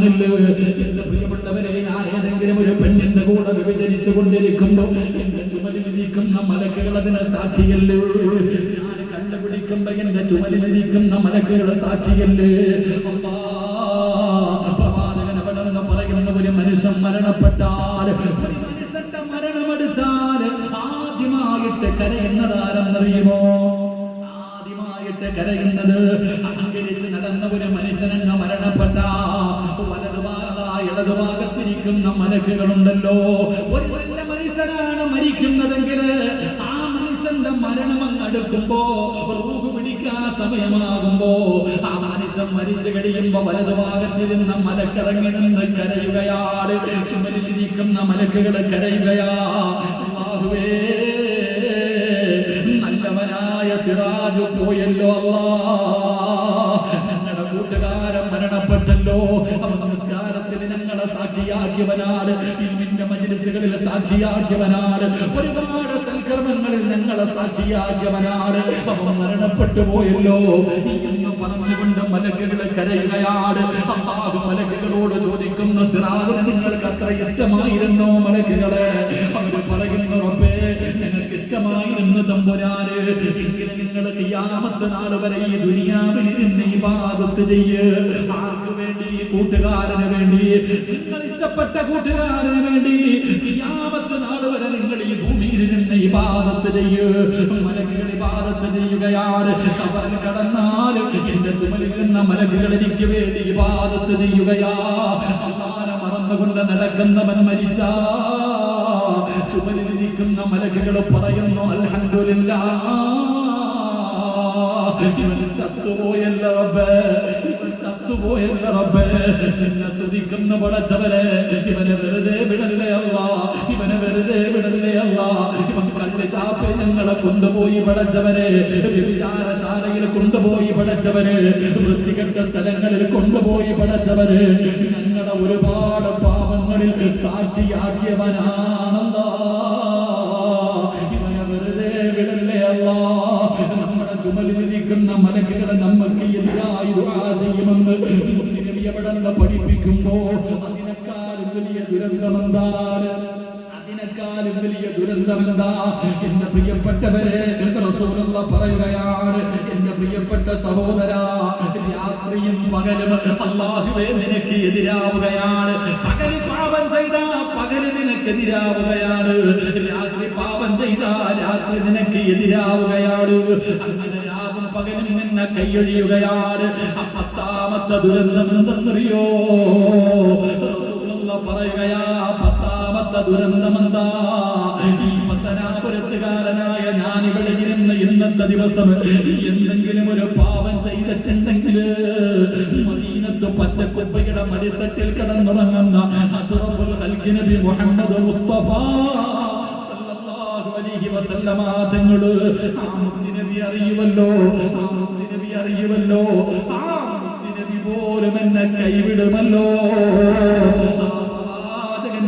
കാണുന്നില്ല. എന്റെ പ്രിയപ്പെട്ടവരെ, ഞാൻ ഏതെങ്കിലും ഒരു പെണ്ണിന്റെ കൂടെ വ്യഭിചരിച്ചു കൊണ്ടിരിക്കുമ്പോ എന്റെ ചുമലിലിരിക്കുന്ന മലക്കുകൾ അതിന് സാക്ഷിയല്ലേ? ഞാൻ കണ്ടുപിടിക്കുമ്പോ എന്റെ ചുമലിലിരിക്കുന്ന മലക്കുകൾ സാക്ഷിയല്ലേ? പ്രവാചകനവനെന്ന് പറയുന്ന ഒരു മനുഷ്യൻ മരണപ്പെട്ടാൽ, ഒരു മനുഷ്യന്റെ മരണമെടുത്താൽ ആദ്യമായിട്ട് കരയുന്നതാരെന്നറിയുമോ? ആദ്യമായിട്ട് കരയുന്നത് അഹങ്കരിച്ച് നടന്ന ഒരു മനുഷ്യനങ്ങ് മരണപ്പെട്ട ഇടതുഭാഗത്തിരിക്കുന്ന മലക്കുകളുണ്ടല്ലോ. ഒരു നല്ല മനുഷ്യനാണ് മരിക്കുന്നതെങ്കിൽ ആ മനുഷ്യന്റെ മരണം അങ്ങ് അടുക്കുമ്പോ, റൂഹ് പിടിക്കാൻ സമയമാകുമ്പോ, ആ മനുഷ്യൻ മരിച്ചു കഴിയുമ്പോ വലതുഭാഗത്തിരുന്ന മലക്കിറങ്ങി നിന്ന് കരയുകയാണ്. ചുമലിലിരിക്കുന്ന മലക്കുകൾ കരയുകയാ, അല്ലാഹുവേ, നല്ലവനായ സിറാജ് പോയല്ലോ അല്ലാ, ഞങ്ങളുടെ കൂട്ടുകാരൻ മരണപ്പെട്ടല്ലോ. അവൻ നിസ്കാരത്തിന് ഞങ്ങളെ സാക്ഷിയാക്കിയവനാണ്, ഇൽമിന്റെ മജ്‌ലിസുകളിൽ സാക്ഷിയാക്കിയവനാണ്, ഒരുപാട് സൽക്കർമ്മങ്ങളിൽ ഞങ്ങളെ സാക്ഷിയാക്കിയവനാണ്. അവൻ മരണപ്പെട്ടു പോയല്ലോ എന്ന് പറഞ്ഞുകൊണ്ട് മലക്കുകൾ കരയുകയാണ്. അല്ലാഹു മലക്കുകളോട് ചോദിക്കുന്നു, സിറാജിനെ നിങ്ങൾക്ക് അത്ര ഇഷ്ടമായിരുന്നോ മലക്കുകളെ? അവര് പറയുന്നു, റബ്ബേ, ഞങ്ങൾക്ക് ഇഷ്ടമായിരുന്നു തമ്പുരാന്. എങ്കിലും നിങ്ങൾ ഖിയാമത്ത് നാൾ വരെ ഈ ദുനിയാവിൽ ഇരുന്ന് ഇബാദത്ത് ചെയ്യ്. ആർക്ക് വേണ്ടി? കൂട്ടുകാരന് വേണ്ടി, നിങ്ങൾ ഇഷ്ടപ്പെട്ട കൂട്ടുകാരന് വേണ്ടി. ഖിയാമത്ത് നാൾ വരെ നിങ്ങൾ ഈ ഭൂമിയിൽ നിന്ന് ഇബാദത്ത് ചെയ്യ്. മലക്കുകൾ ഇബാദത്ത് ചെയ്യുകയാണ്. ഖബറിൽ കടന്നാലും എന്റെ ചുമലിൽ നിന്ന മലക്കുകൾ എനിക്ക് വേണ്ടി ഇബാദത്ത് ചെയ്യുകയാ. അല്ലാഹനെ മറന്നുകൊണ്ട് നടക്കുന്നവൻ മരിച്ചാ ചുമലിലിരിക്കുന്ന മലക്കുകൾ പറയുന്നു, അൽഹംദുലില്ലാഹ്, ഇവൻ ചത്തുപോയല്ല റബ്ബേ, ഇവൻ ചത്തുപോയല്ല റബ്ബേ. നിന്നെ സ്തുതിക്കുന്ന പടച്ചവരെ, ഇവനെ വെറുതെ വിടല്ലേ അല്ലാ, ഇവനെ വെറുതെ വിടല്ലേ അല്ലാ. ഇവൻ കല്ല് ചാപ്പി ഞങ്ങളെ കൊണ്ടുപോയി പടച്ചവരെ, വ്യഭിചാരശാലയിൽ കൊണ്ടുപോയി പടച്ചവരെ, വൃത്തികെട്ട സ്ഥലങ്ങളിൽ കൊണ്ടുപോയി പടച്ചവരെ, ഞങ്ങളുടെ ഒരുപാട് പാപങ്ങളിൽ സാക്ഷിയാക്കിയവനാണല്ലാ. ഇവനെ വെറുതെ വിടല്ലേ അല്ലാ. നമ്മുടെ ചുമലിലിരിക്കുന്ന മലക്കുകളെ നമുക്ക് എതിരായി ദുആ ചെയ്യുമെന്ന് മുത്തുനബി എവിടെന്ന് പഠിപ്പിക്കുമ്പോ അതിനേക്കാളും വലിയ ദുരന്തമെന്താണ്? അതിനേക്കാളും വലിയ ദുരന്തമെന്താ? എന്റെ പ്രിയപ്പെട്ടവരെ, റസൂലുള്ളാഹി പറയുകയാണ്, എന്റെ പ്രിയപ്പെട്ട സഹോദരാ, രാത്രിയും പകലും അല്ലാഹുവേ നിനക്ക് എതിരാവുകയാണ്. പകല് പാപം ചെയ്താ പകല് നിനക്കെതിരാവുകയാണ്, രാത്രി പാപം ചെയ്താ രാത്രി നിനക്ക് എതിരാവുകയാണ്. അങ്ങനെ രാവും പകലും നിന്നെ കൈയൊഴിയുകയാണ്. പത്താമത്തെ ദുരന്തം എന്തെന്നറിയോ? റസൂലുള്ളാഹി പറയുകയാ, പത്താമത്തെ ദുരന്തമെന്താ? ഈ പത്തനാപുരത്തുകാരനായ ഞാനിവിടെ ഇരുന്ന് ഇന്നത്തെ ദിവസം എന്തെങ്കിലും ഒരു പാപം ചെയ്തിട്ടുണ്ടെങ്കിൽ മദീനത്ത് പച്ചക്കുപ്പയുടെ മടിത്തട്ടിൽ കിടന്നുറങ്ങുന്ന അഷ്റഫുൽ ഖൽഖി നബി മുഹമ്മദ് മുസ്തഫ സല്ലല്ലാഹു അലൈഹി വസല്ലമ തങ്ങള് ആ മുത്തുനബി അറിയുമല്ലോ, ആ മുത്തുനബി അറിയുമല്ലോ, ആ മുത്തുനബി പോലും എന്നെ കൈവിടുമല്ലോ,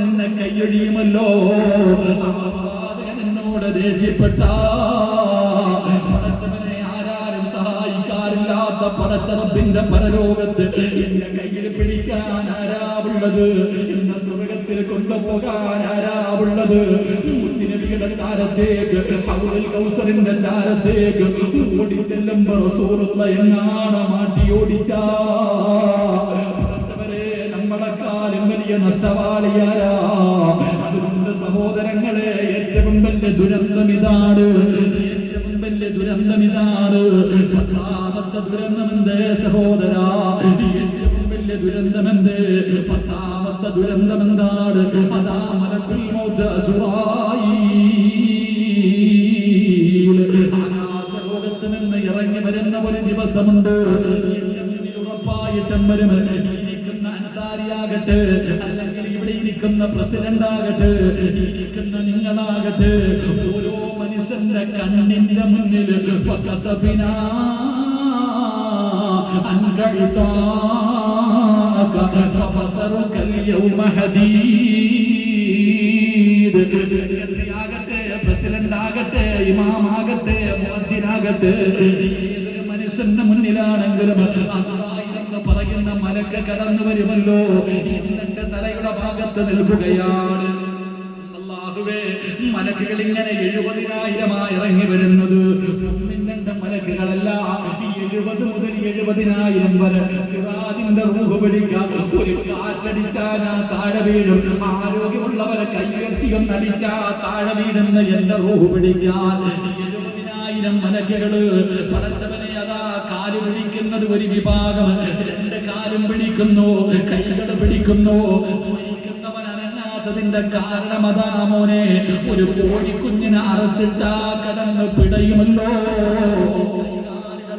എന്നെ കൈയൊഴിയുമല്ലോ. പ്രവാചകൻ എന്നോട് ദേഷ്യപ്പെട്ട പടച്ചവനെ ആരാരും സഹായിക്കാറില്ലാത്ത പടച്ചറബിന്റെ പരലോകത്ത് എന്റെ കയ്യിൽ പിടിക്കാൻ ആരാവുള്ളത്? എന്നെ സ്വർഗത്തിൽ കൊണ്ടുപോകാൻ ആരാവുള്ളത്? മുത്തുനബിയുടെ ചാരത്തേക്ക്, ഹൗദുൽ കൗസറിന്റെ ചാരത്തേക്ക് ഓടിച്ചെല്ലുമ്പോ റസൂലുള്ളാഹി എങ്ങാണ് മാറ്റി ഓടിച്ചാ നമ്മളെക്കാളും വലിയ നഷ്ടവാളിയാരാ? അതുകൊണ്ട് സഹോദരങ്ങളെ, ഏറ്റവും വലിയ ദുരന്തം ഇതാണ്, ഏറ്റവും വലിയ ദുരന്തം ഇതാണ്. പത്താമത്തെ ദുരന്തമെന്തേ സഹോദരാ? ഏറ്റവും വലിയ ദുരന്തമെന്തേ? പത്താമത്തെ ദുരന്തമെന്താണ്? അതാ മലക്കുൽ മൗത്ത് അസ്റായീൽ ആകാശലോകത്ത് നിന്ന് ഇറങ്ങി വരുന്ന ഒരു ദിവസമുണ്ട്. എന്റെ മുന്നിൽ ഉറപ്പായിട്ടും വരും. അൻസാരിയാകട്ടെ, അല്ലെങ്കിൽ ഇവിടെ ഇരിക്കുന്ന പ്രസിഡന്റ് ആകട്ടെ, ഇരിക്കുന്ന നിങ്ങളാകട്ടെ, ഓരോ മനുഷ്യന്റെ കണ്ണിന്റെ മുന്നിൽ ഫകസഫിനാ അൻക ഇതാക ഫബസറുകൽ യൗമ ഹദീദ്. സെക്രട്ടറി ആകട്ടെ, പ്രസിഡന്റ് ആകട്ടെ, ഇമാം ആകട്ടെ, മുഅദ്ദിൻ ആകട്ടെ, ഏതൊരു മനുഷ്യന്റെ മുന്നിലാണെങ്കിലും പറയുന്ന മലക്ക് മലക്ക് കടന്നു വരുമല്ലോ, എന്നിട്ട് തലയുടെ ഭാഗത്ത് നിൽക്കുകയാണ്. മലക്കുകൾ ഇങ്ങനെ 70,000 ഇറങ്ങി വരുന്നത്. ഒന്നും രണ്ടും മലക്കുകളല്ല, 70 മുതൽ 70,000 വരെ. സിറാജിന്റെ റൂഹ് പിടിക്കാൻ ഒരു കാറ്റടിച്ചാൽ ആ താഴെ വീടും. ആരോഗ്യമുള്ളവരെ കയ്യുയർത്തിയൊന്നടിച്ചാ താഴെ വീടുന്ന എന്റെ റൂഹ് പിടിക്കാൻ 70,000 മലക്കുകള്. പടച്ചവനെ അതാ കാല് പിടിക്കുന്നത് ഒരു വിഭാഗം, 2 കാലും പിടിക്കുന്നു, കൈകൾ പിടിക്കുന്നു. തിന്റെ കാരണം അതാ മോനെ, ഒരു കോഴിക്കുഞ്ഞിനെ അറുത്തിട്ടാ കടന്ന് പിടയുമല്ലോ,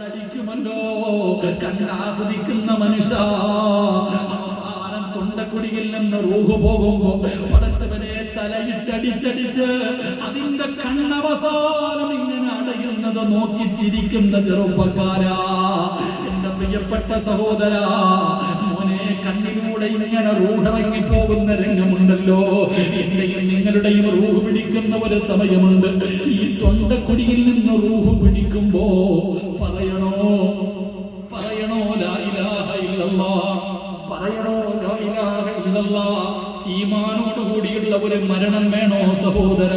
അടിക്കുമല്ലോ. കണ്ടാസ്വദിക്കുന്ന മനുഷ്യ അവസാനം തൊണ്ടക്കുടിയിൽ നിന്ന് റൂഹ് പോകുമ്പോ പടച്ചവനെ തലയിട്ടടിച്ചടിച്ച് അതിന്റെ കണ്ണവസാനം ഇങ്ങനെ അടയുന്നത് നോക്കി ചിരിക്കുന്ന ചെറുപ്പക്കാരാ, എന്റെ പ്രിയപ്പെട്ട സഹോദരാ. മോനെ, കണ്ണിലൂടെ ഇങ്ങനെ റൂഹിറങ്ങി പോകുന്ന രംഗമുണ്ടല്ലോ. എന്റെയും നിങ്ങളുടെയും റൂഹ് പിടിക്കുന്ന ഒരു സമയമുണ്ട്. ഈ തൊണ്ടക്കുടിയിൽ നിന്ന് റൂഹ് പിടിക്കുമ്പോ പറയണോ ലാ ഇലാഹ ഇല്ലല്ലാഹ്, പറയണോ ലാ ഇലാഹ ഇല്ലല്ലാഹ്. ഈമാനോടുകൂടിയുള്ള ഒരു മരണം വേണോ സഹോദര?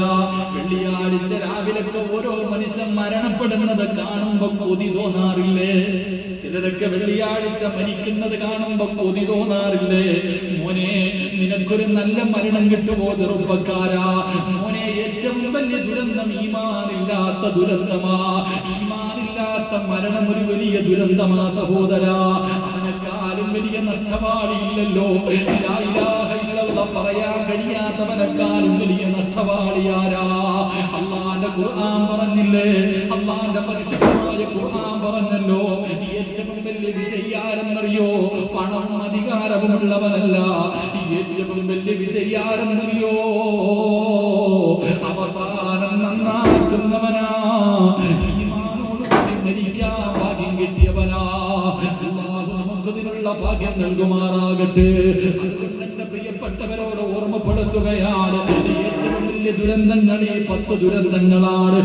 വെള്ളിയാഴ്ച രാവിലൊക്കെ ഓരോ മനുഷ്യൻ മരണപ്പെടുന്നത് കാണുമ്പോ കൊതി തോന്നാറില്ലേ? ചിലരൊക്കെ വെള്ളിയാഴ്ച മരിക്കുന്നത് കാണുമ്പോ കൊതി തോന്നാറില്ലേ? മോനെ, നിനക്കൊരു നല്ല മരണം കിട്ടുമോ ചെറുപ്പക്കാരാ? മോനെ, ഏറ്റവും വലിയ ദുരന്തം ഈമാനില്ലാത്ത ദുരന്തമാ. ഈമാനില്ലാത്ത മരണം ഒരു വലിയ ദുരന്തമാ സഹോദരാ. അവനെക്കാളും വലിയ നഷ്ടവാളിയില്ലല്ലോ. ലാ ഇലാഹ ഇല്ലല്ലാഹ് പറയാൻ കഴിയാത്തവനെക്കാളും വലിയ നഷ്ടവാളിയാരാ? അല്ലാഹുവിന്റെ ഖുർആൻ പറഞ്ഞില്ലേ, അല്ലാഹുവിന്റെ പരിശുദ്ധമായ ഖുർആൻ പറഞ്ഞല്ലോ, ഏറ്റവും വലിയ വിജയാരെന്നറിയോ? പണം അധികാരവുമുള്ളവനല്ല. ഏറ്റവും വലിയ വിജയാരെന്നറിയോ? അവസാനം നന്നാക്കുന്നവനാ, ഈമാനോടുകൂടി മരിക്കാൻ ഭാഗ്യം കിട്ടിയവനാ. അല്ലാഹു നമുക്കതിനുള്ള ഭാഗ്യം നൽകുമാറാകട്ടെ. അതുകൊണ്ട് എന്റെ പ്രിയപ്പെട്ടവരോട് ഓർമ്മപ്പെടുത്തുകയാണ്, ഏറ്റവും വലിയ ദുരന്തങ്ങൾ ഈ 10 ദുരന്തങ്ങളാണ്.